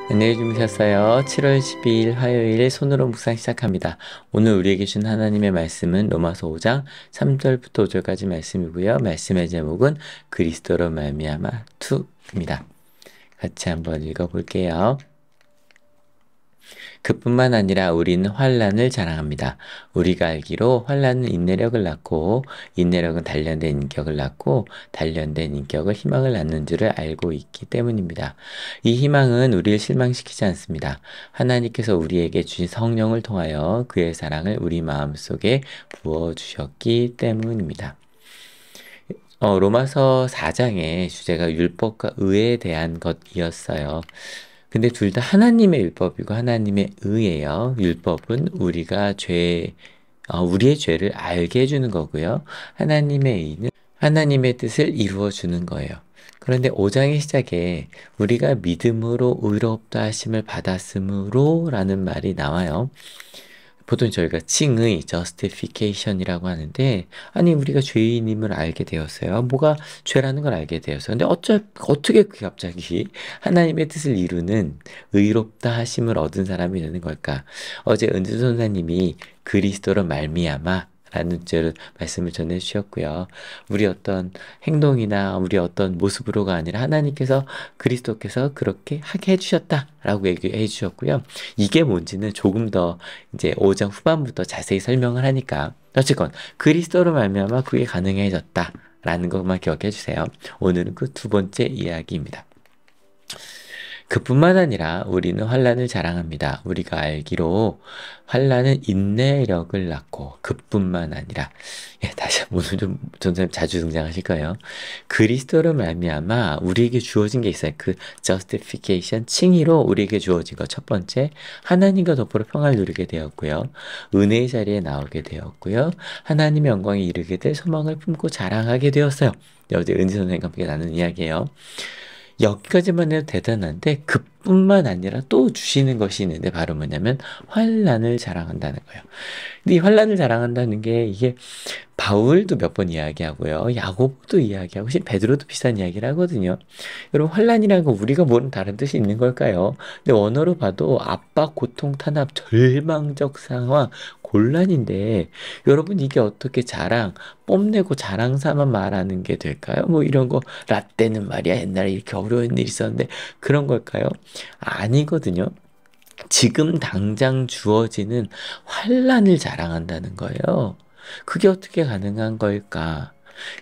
안녕히 주무셨어요. 7월 12일 화요일 손으로 묵상 시작합니다. 오늘 우리에게 준 하나님의 말씀은 로마서 5장 3절부터 5절까지 말씀이고요. 말씀의 제목은 그리스도로 말미암아 2입니다. 같이 한번 읽어볼게요. 그뿐만 아니라 우리는 환난을 자랑합니다. 우리가 알기로 환난은 인내력을 낳고 인내력은 단련된 인격을 낳고 단련된 인격은 희망을 낳는 줄을 알고 있기 때문입니다. 이 희망은 우리를 실망시키지 않습니다. 하나님께서 우리에게 주신 성령을 통하여 그의 사랑을 우리 마음속에 부어주셨기 때문입니다. 로마서 4장의 주제가 율법과 의에 대한 것이었어요. 근데 둘 다 하나님의 율법이고 하나님의 의예요. 율법은 우리의 죄를 알게 해주는 거고요. 하나님의 의는 하나님의 뜻을 이루어 주는 거예요. 그런데 5장의 시작에 우리가 믿음으로 의롭다 하심을 받았으므로 라는 말이 나와요. 보통 저희가 칭의, justification이라고 하는데, 아니, 우리가 죄인임을 알게 되었어요. 뭐가 죄라는 걸 알게 되었어요. 근데 어떻게 그게 갑자기 하나님의 뜻을 이루는 의롭다 하심을 얻은 사람이 되는 걸까? 어제 은주 선사님이 그리스도로 말미암아 라는 주제로 말씀을 전해 주셨고요. 우리 어떤 행동이나 우리 어떤 모습으로가 아니라 하나님께서 그리스도께서 그렇게 하게 해주셨다라고 얘기해 주셨고요. 이게 뭔지는 조금 더 이제 5장 후반부터 자세히 설명을 하니까 어쨌건 그리스도로 말미암아 그게 가능해졌다라는 것만 기억해 주세요. 오늘은 그 두 번째 이야기입니다. 그뿐만 아니라 우리는 환난을 자랑합니다. 우리가 알기로 환난은 인내력을 낳고 그뿐만 아니라 다시 오늘 좀 전사님 자주 등장하실 거예요. 그리스도로 말미암아 우리에게 주어진 게 있어요. 그 justification 칭의로 우리에게 주어진 것 첫 번째 하나님과 더불어 평화를 누리게 되었고요. 은혜의 자리에 나오게 되었고요. 하나님의 영광에 이르게 될 소망을 품고 자랑하게 되었어요. 어제 은지 선생님과 함께 나눈 이야기예요. 여기까지만 해도 대단한데 그뿐만 아니라 또 주시는 것이 있는데 바로 뭐냐면 환난을 자랑한다는 거예요. 근데 이 환난을 자랑한다는 게 이게 바울도 몇 번 이야기하고요. 야고보도 이야기하고 베드로도 비슷한 이야기를 하거든요. 여러분 환난이라는 거 우리가 모르는 다른 뜻이 있는 걸까요? 근데 원어로 봐도 압박, 고통, 탄압, 절망적 상황, 곤란인데 여러분 이게 어떻게 뽐내고 자랑 삼아 말하는 게 될까요? 뭐 이런 거 라떼는 말이야 옛날에 이렇게 어려운 일 있었는데 그런 걸까요? 아니거든요. 지금 당장 주어지는 환난을 자랑한다는 거예요. 그게 어떻게 가능한 걸까?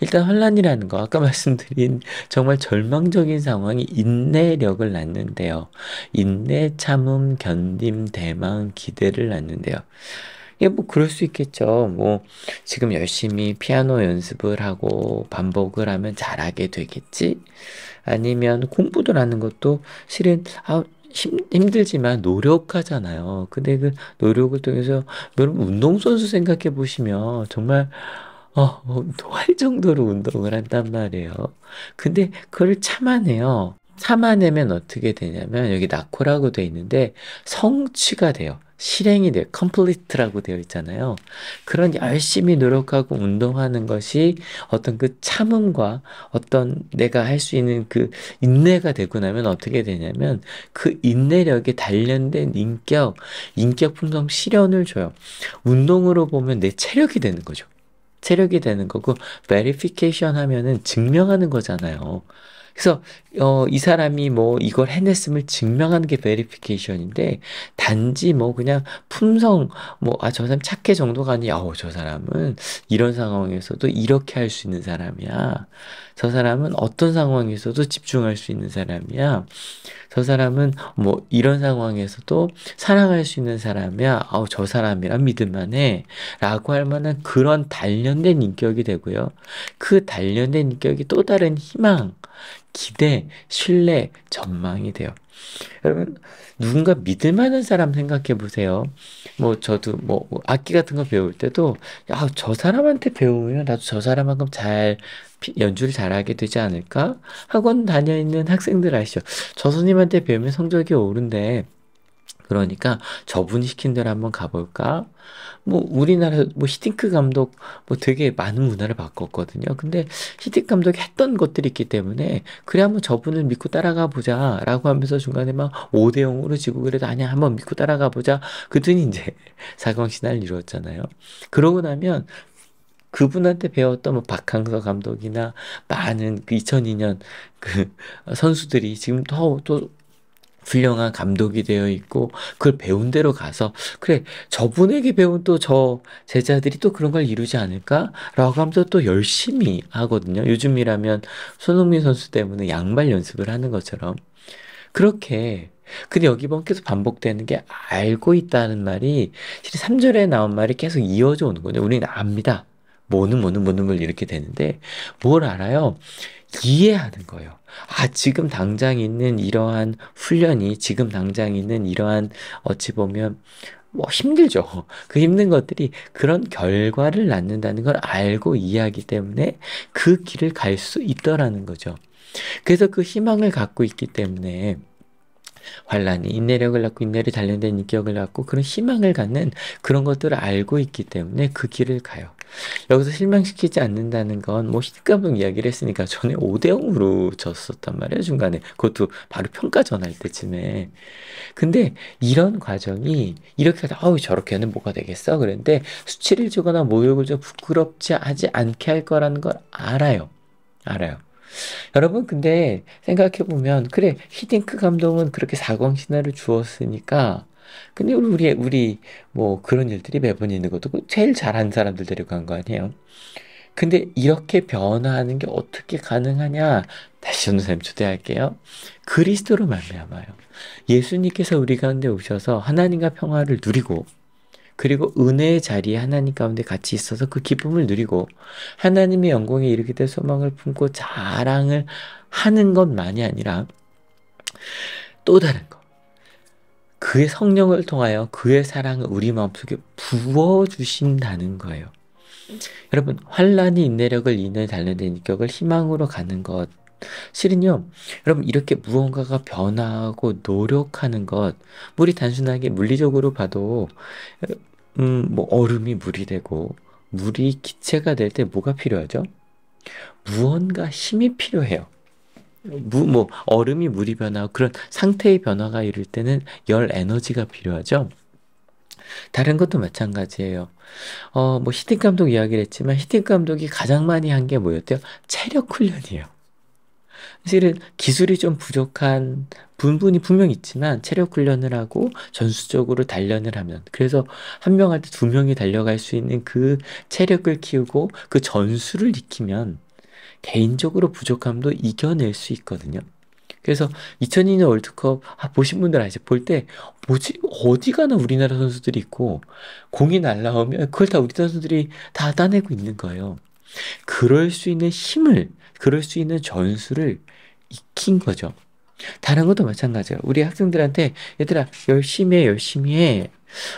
일단 환난이라는 거 아까 말씀드린 정말 절망적인 상황이 인내력을 낳는데요. 인내, 참음, 견딤, 대망, 기대를 낳는데요. 이게 뭐 그럴 수 있겠죠. 뭐 지금 열심히 피아노 연습을 하고 반복을 하면 잘하게 되겠지? 아니면 공부를 하는 것도 실은 힘들지만 노력하잖아요. 근데 그 노력을 통해서 여러분 운동선수 생각해 보시면 정말 토할 정도로 운동을 한단 말이에요. 근데 그걸 참아내요. 참아내면 어떻게 되냐면 여기 낙호라고 되어 있는데 성취가 돼요. 실행이 돼요. complete라고 되어 있잖아요. 그런 열심히 노력하고 운동하는 것이 어떤 그 참음과 어떤 내가 할 수 있는 그 인내가 되고 나면 어떻게 되냐면 그 인내력에 단련된 인격 풍성 실현을 줘요. 운동으로 보면 내 체력이 되는 거죠. 체력이 되는 거고 verification 하면은 증명하는 거잖아요. 그래서 이 사람이 뭐 이걸 해냈음을 증명하는 게 베리피케이션인데 단지 뭐 그냥 품성 뭐 저 사람 착해 정도가 아니야. 저 사람은 이런 상황에서도 이렇게 할 수 있는 사람이야. 저 사람은 어떤 상황에서도 집중할 수 있는 사람이야. 저 사람은 뭐 이런 상황에서도 사랑할 수 있는 사람이야. 저 사람이란 믿을만 해. 라고 할 만한 그런 단련된 인격이 되고요. 그 단련된 인격이 또 다른 희망, 기대, 신뢰, 전망이 돼요. 여러분, 누군가 믿을 만한 사람 생각해 보세요. 뭐, 저도 뭐 악기 같은 거 배울 때도, 저 사람한테 배우면 나도 저 사람만큼 연주를 잘하게 되지 않을까? 학원 다녀 있는 학생들 아시죠? 저 선생님한테 배우면 성적이 오른대. 그러니까 저분이 시킨 대로 한번 가볼까? 뭐 우리나라 뭐 히딩크 감독 뭐 되게 많은 문화를 바꿨거든요. 근데 히딩크 감독이 했던 것들이 있기 때문에 그래 한번 저분을 믿고 따라가 보자라고 하면서 중간에 막 5대 0으로 지고 그래도 아니야 한번 믿고 따라가 보자. 그랬더니 이제 사강신화를 이루었잖아요. 그러고 나면 그분한테 배웠던 뭐 박항서 감독이나 많은 그 2002년 그 선수들이 지금 또 훌륭한 감독이 되어 있고 그걸 배운 대로 가서 그래 저분에게 배운 또 저 제자들이 또 그런 걸 이루지 않을까라고 하면서 또 열심히 하거든요. 요즘이라면 손흥민 선수 때문에 양발 연습을 하는 것처럼 그렇게 근데 여기 보면 계속 반복되는 게 알고 있다는 말이 실제 3절에 나온 말이 계속 이어져 오는 거죠. 우리는 압니다. 뭐는 뭘 이렇게 되는데 뭘 알아요? 이해하는 거예요. 아, 지금 당장 있는 이러한 훈련이 지금 당장 있는 이러한 어찌 보면 뭐 힘들죠. 그 힘든 것들이 그런 결과를 낳는다는 걸 알고 이해하기 때문에 그 길을 갈 수 있더라는 거죠. 그래서 그 희망을 갖고 있기 때문에 환란이 인내력을 낳고 인내를 단련된 인격을 갖고 그런 희망을 갖는 그런 것들을 알고 있기 때문에 그 길을 가요. 여기서 실망시키지 않는다는 건 뭐 히트감독 이야기를 했으니까 전에 5대 0으로 졌었단 말이에요. 중간에. 그것도 바로 평가 전할 때쯤에. 근데 이런 과정이 이렇게 하다 아우 저렇게는 뭐가 되겠어? 그랬는데 수치를 주거나 모욕을 좀 부끄럽지 하지 않게 할 거라는 걸 알아요. 알아요. 여러분, 근데 생각해보면, 그래, 히딩크 감독은 그렇게 사광신화를 주었으니까, 근데 뭐 그런 일들이 매번 있는 것도 제일 잘하는 사람들 데려간 거 아니에요? 근데 이렇게 변화하는 게 어떻게 가능하냐? 다시 전도사님 초대할게요. 그리스도로 말미암아요. 예수님께서 우리 가운데 오셔서 하나님과 평화를 누리고, 그리고 은혜의 자리에 하나님 가운데 같이 있어서 그 기쁨을 누리고 하나님의 영광에 이르게 될 소망을 품고 자랑을 하는 것만이 아니라 또 다른 것. 그의 성령을 통하여 그의 사랑을 우리 마음속에 부어주신다는 거예요. 여러분, 환란이 인내력을 인해 단련된 인격을 희망으로 가는 것. 실은요, 여러분, 이렇게 무언가가 변화하고 노력하는 것, 우리 단순하게 물리적으로 봐도 뭐 얼음이 물이 되고 물이 기체가 될 때 뭐가 필요하죠? 무언가 힘이 필요해요. 뭐 얼음이 물이 변하고 그런 상태의 변화가 이룰 때는 열 에너지가 필요하죠. 다른 것도 마찬가지예요. 뭐 히딩 감독 이야기를 했지만 히딩 감독이 가장 많이 한 게 뭐였대요? 체력 훈련이에요. 사실은 기술이 좀 부족한 부분이 분명 있지만 체력 훈련을 하고 전수적으로 단련을 하면 그래서 한 명 할 때 두 명이 달려갈 수 있는 그 체력을 키우고 그 전수를 익히면 개인적으로 부족함도 이겨낼 수 있거든요. 그래서 2002년 월드컵 보신 분들 아시죠? 볼 때 뭐지 어디 가나 우리나라 선수들이 있고 공이 날라오면 그걸 다 우리 선수들이 다 따내고 있는 거예요. 그럴 수 있는 힘을, 그럴 수 있는 전술을 익힌 거죠. 다른 것도 마찬가지예요. 우리 학생들한테 얘들아 열심히 해, 열심히 해.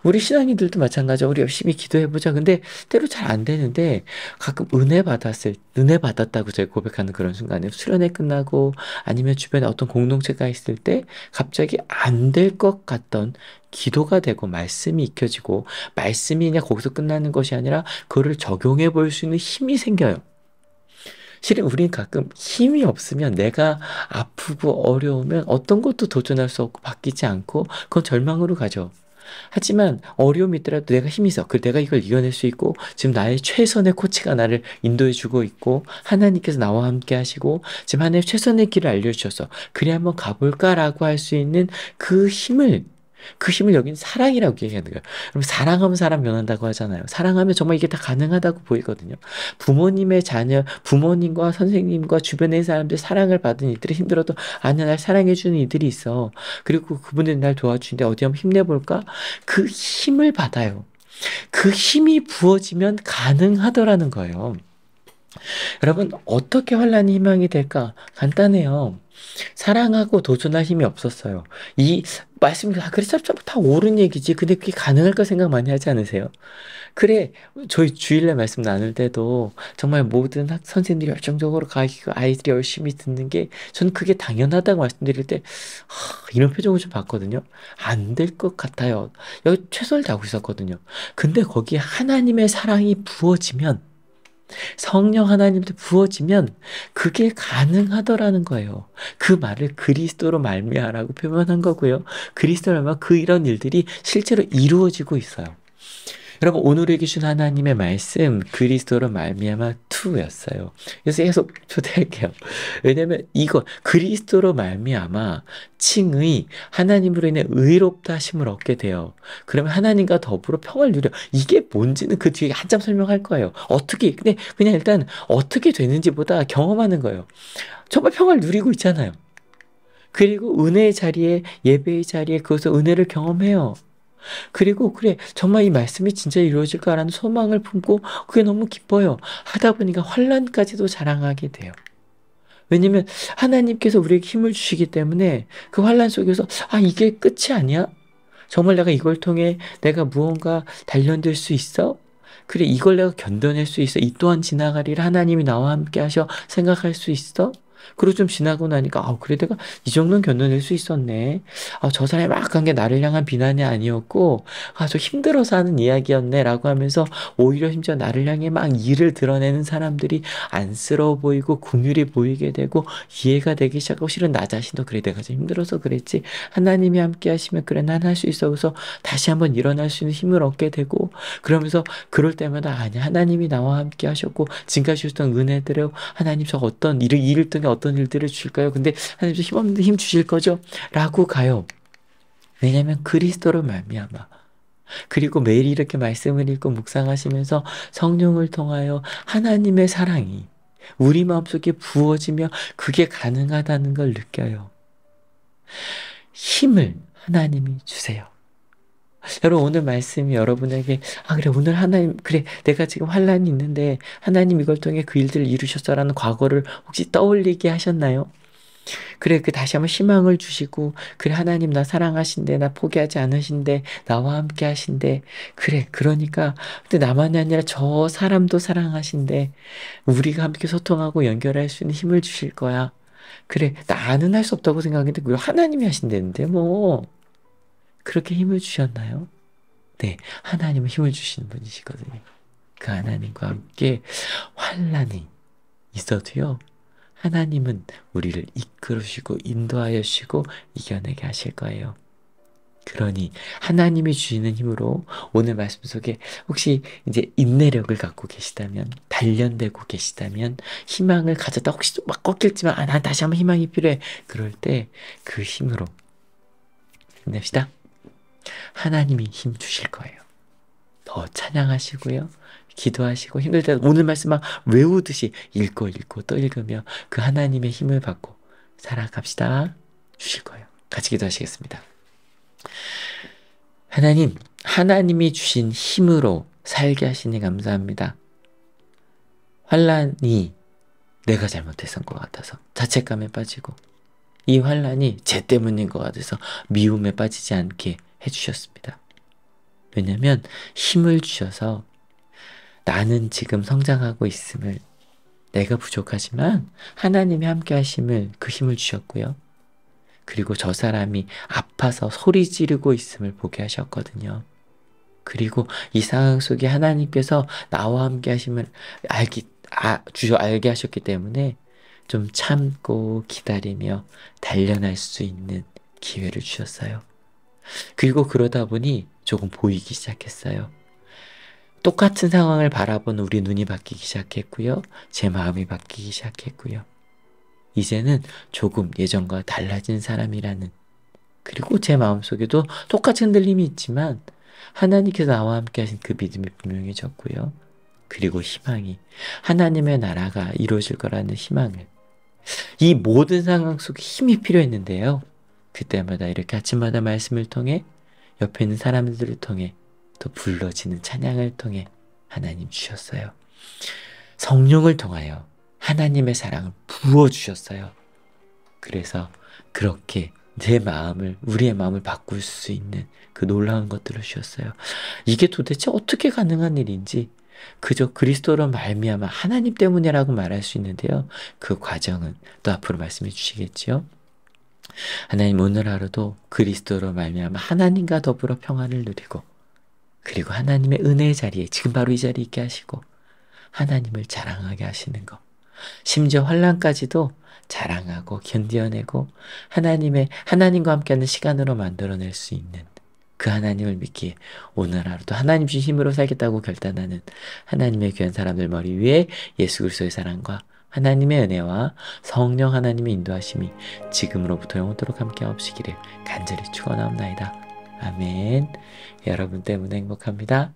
우리 신앙인들도 마찬가지야. 우리 열심히 기도해보자. 근데 때로 잘 안 되는데 가끔 은혜 받았다고 제가 고백하는 그런 순간에 수련회 끝나고 아니면 주변에 어떤 공동체가 있을 때 갑자기 안 될 것 같던 기도가 되고 말씀이 익혀지고 말씀이 그냥 거기서 끝나는 것이 아니라 그거를 적용해 볼 수 있는 힘이 생겨요. 실은 우리는 가끔 힘이 없으면 내가 아프고 어려우면 어떤 것도 도전할 수 없고 바뀌지 않고 그건 절망으로 가죠. 하지만 어려움이 있더라도 내가 힘이 있어. 그 내가 이걸 이겨낼 수 있고 지금 나의 최선의 코치가 나를 인도해 주고 있고 하나님께서 나와 함께 하시고 지금 하나님 최선의 길을 알려주셔서 그래 한번 가볼까라고 할 수 있는 그 힘을 여기는 사랑이라고 얘기하는 거예요. 그럼 사랑하면 사람 변한다고 하잖아요. 사랑하면 정말 이게 다 가능하다고 보이거든요. 부모님의 자녀, 부모님과 선생님과 주변의 사람들 사랑을 받은 이들이 힘들어도 아니야 날 사랑해주는 이들이 있어. 그리고 그분들이 날 도와주는데 어디 한번 힘내볼까? 그 힘을 받아요. 그 힘이 부어지면 가능하더라는 거예요. 여러분 어떻게 환란이 희망이 될까? 간단해요. 사랑하고 도전할 힘이 없었어요. 이 말씀, 그래서 다 옳은 얘기지. 근데 그게 가능할까 생각 많이 하지 않으세요? 그래, 저희 주일날 말씀 나눌 때도 정말 모든 선생님들이 열정적으로 가르치고 아이들이 열심히 듣는 게 저는 그게 당연하다고 말씀드릴 때 이런 표정을 좀 봤거든요. 안 될 것 같아요. 여기 최선을 다하고 있었거든요. 근데 거기에 하나님의 사랑이 부어지면 성령 하나님한테 부어지면 그게 가능하더라는 거예요. 그 말을 그리스도로 말미암아라고 표현한 거고요. 그리스도로 말미암아 그 이런 일들이 실제로 이루어지고 있어요. 여러분 오늘에게 주신 하나님의 말씀 그리스도로 말미암아 2였어요. 그래서 계속 초대할게요. 왜냐면 이거 그리스도로 말미암아 칭의 하나님으로 인해 의롭다 하심을 얻게 돼요. 그러면 하나님과 더불어 평을 누려. 이게 뭔지는 그 뒤에 한참 설명할 거예요. 어떻게 근데 그냥 일단 어떻게 되는지보다 경험하는 거예요. 정말 평을 누리고 있잖아요. 그리고 은혜의 자리에 예배의 자리에 거기서 은혜를 경험해요. 그리고 그래 정말 이 말씀이 진짜 이루어질까라는 소망을 품고 그게 너무 기뻐요. 하다 보니까 환난까지도 자랑하게 돼요. 왜냐면 하나님께서 우리에게 힘을 주시기 때문에 그 환난 속에서 아 이게 끝이 아니야? 정말 내가 이걸 통해 내가 무언가 단련될 수 있어? 그래 이걸 내가 견뎌낼 수 있어? 이 또한 지나가리라 하나님이 나와 함께 하셔 생각할 수 있어? 그리고 좀 지나고 나니까 그래 내가 이 정도는 견뎌낼 수 있었네. 저 사람이 막 한 게 나를 향한 비난이 아니었고 저 힘들어서 하는 이야기였네라고 하면서 오히려 심지어 나를 향해 막 일을 드러내는 사람들이 안쓰러워 보이고 긍휼이 보이게 되고 이해가 되기 시작하고 실은 나 자신도 그래 내가 좀 힘들어서 그랬지 하나님이 함께 하시면 그래 난 할 수 있어 그래서 다시 한번 일어날 수 있는 힘을 얻게 되고 그러면서 그럴 때마다 아니 하나님이 나와 함께 하셨고 지금까지 주셨던 은혜대로 하나님 저 어떤 일을 통해 어떤 일들을 주실까요? 근데 하나님 저 힘없는데 힘 주실 거죠? 라고 가요. 왜냐하면 그리스도로 말미암아 그리고 매일 이렇게 말씀을 읽고 묵상하시면서 성령을 통하여 하나님의 사랑이 우리 마음속에 부어지며 그게 가능하다는 걸 느껴요. 힘을 하나님이 주세요. 여러분 오늘 말씀이 여러분에게 그래 오늘 하나님 그래 내가 지금 환난이 있는데 하나님 이걸 통해 그 일들을 이루셨어라는 과거를 혹시 떠올리게 하셨나요? 그래 그 다시 한번 희망을 주시고 그래 하나님 나 사랑하신대 나 포기하지 않으신대 나와 함께 하신대 그래 그러니까 근데 나만이 아니라 저 사람도 사랑하신대 우리가 함께 소통하고 연결할 수 있는 힘을 주실 거야. 그래 나는 할 수 없다고 생각했는데 왜 하나님이 하신다는데 뭐 그렇게 힘을 주셨나요? 네, 하나님은 힘을 주시는 분이시거든요. 그 하나님과 함께 환난이 있어도요. 하나님은 우리를 이끌으시고 인도하여 주시고 이겨내게 하실 거예요. 그러니 하나님이 주시는 힘으로 오늘 말씀 속에 혹시 이제 인내력을 갖고 계시다면 단련되고 계시다면 희망을 가졌다 혹시 막 꺾일지만 난 다시 한번 희망이 필요해. 그럴 때 그 힘으로 힘냅시다. 하나님이 힘 주실 거예요. 더 찬양하시고요. 기도하시고 힘들 때 오늘 말씀 막 외우듯이 읽고 또 읽으며 그 하나님의 힘을 받고 살아갑시다. 주실 거예요. 같이 기도하시겠습니다. 하나님, 하나님이 주신 힘으로 살게 하시니 감사합니다. 환난이 내가 잘못했던 것 같아서 자책감에 빠지고 이 환난이 쟤 때문인 것 같아서 미움에 빠지지 않게 해주셨습니다. 왜냐하면 힘을 주셔서 나는 지금 성장하고 있음을 내가 부족하지만 하나님이 함께 하심을 그 힘을 주셨고요. 그리고 저 사람이 아파서 소리 지르고 있음을 보게 하셨거든요. 그리고 이 상황 속에 하나님께서 나와 함께 하심을 알게 하셨기 때문에 좀 참고 기다리며 단련할 수 있는 기회를 주셨어요. 그리고 그러다 보니 조금 보이기 시작했어요. 똑같은 상황을 바라보는 우리 눈이 바뀌기 시작했고요. 제 마음이 바뀌기 시작했고요. 이제는 조금 예전과 달라진 사람이라는 그리고 제 마음속에도 똑같은 흔들림이 있지만 하나님께서 나와 함께 하신 그 믿음이 분명해졌고요. 그리고 희망이 하나님의 나라가 이루어질 거라는 희망을 이 모든 상황 속에 힘이 필요했는데요. 그때마다 이렇게 아침마다 말씀을 통해 옆에 있는 사람들을 통해 또 불러지는 찬양을 통해 하나님 주셨어요. 성령을 통하여 하나님의 사랑을 부어주셨어요. 그래서 그렇게 내 마음을, 우리의 마음을 바꿀 수 있는 그 놀라운 것들을 주셨어요. 이게 도대체 어떻게 가능한 일인지 그저 그리스도로 말미암아 하나님 때문이라고 말할 수 있는데요. 그 과정은 또 앞으로 말씀해 주시겠지요. 하나님 오늘 하루도 그리스도로 말미암아 하나님과 더불어 평안을 누리고 그리고 하나님의 은혜의 자리에 지금 바로 이 자리에 있게 하시고 하나님을 자랑하게 하시는 것. 심지어 환난까지도 자랑하고 견뎌내고 하나님과 함께하는 시간으로 만들어낼 수 있는 그 하나님을 믿기에 오늘 하루도 하나님 주신 힘으로 살겠다고 결단하는 하나님의 귀한 사람들 머리 위에 예수 그리스도의 사랑과 하나님의 은혜와 성령 하나님의 인도하심이 지금으로부터 영원토록 함께 하옵시기를 간절히 축원하옵나이다. 아멘. 여러분 때문에 행복합니다.